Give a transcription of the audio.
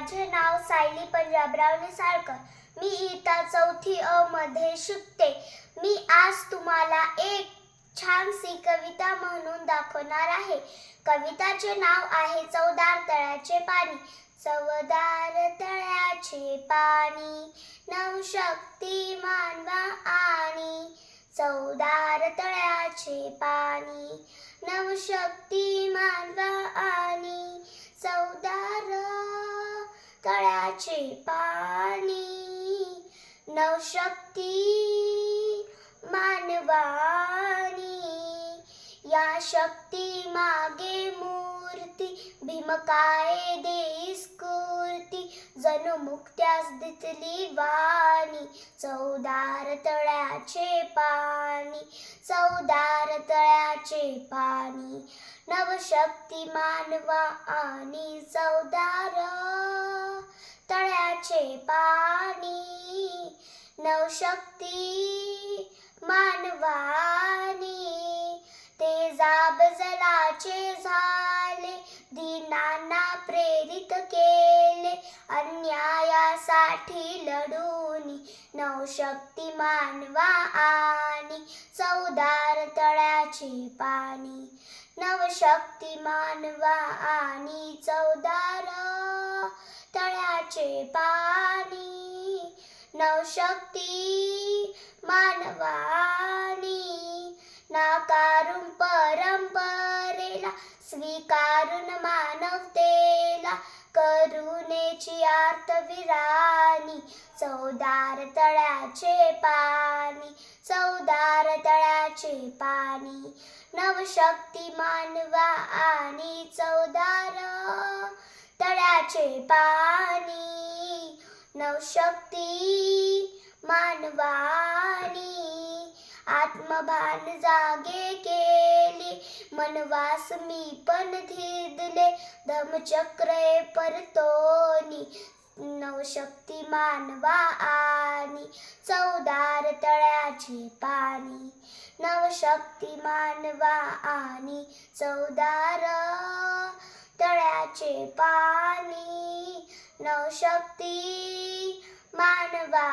माझे नाव सायली पंजाबराव निसाळकर. मी इयत्ता 4थी अ मध्ये शिकते. मी आज तुम्हाला एक छानशी कविता म्हणून दाखवणार आहे. कविताचे नाव आहे चवदार तळ्याचे पाणी. चवदार तळ्याचे पाणी नवशक्ती मानवा आणि. चवदार तळ्याचे पाणी नवशक्ती मानवा आणि. चवदार तळ्याचे पाणी नवशक्ती मानवानी. या शक्ती मागे मूर्ती भीमकाय देई स्फूर्ती. जणू मुक्त्यास दिसली वाणी. चवदार तळ्याचे पाणी चवदार तळ्याचे पाणी नवशक्ती मानवा आणि. चवदार तळ्याचे पाणी नवशक्ती मानवानी. ते जाब जलाचे झाले दीनांना प्रेरित केले. अन्यायासाठी लढून नवशक्ती मानवा आणि. चवदार तळ्याचे पाणी नवशक्ती मानवा आणि. चवदार तळ्याचे पाणी नवशक्ती मानवानी. नाकारून परंपरेला स्वीकारून मानवतेला करुणेची आर्तविराणी. चवदार तळ्याचे पाणी चवदार तळ्याचे पाणी नवशक्ती मानवा आणि. चवदार तळ्याचे पाणी नवशक्ती मानवानी. आत्मभान जागे केले मनवास मी पण धिदले. धम्मचक्र परतोनी नवशक्ती मानवा आणि. चवदार तळ्याचे पाणी नवशक्ती मानवा आणि. चवदार तळ्याचे पाणी नवशक्ती मानवा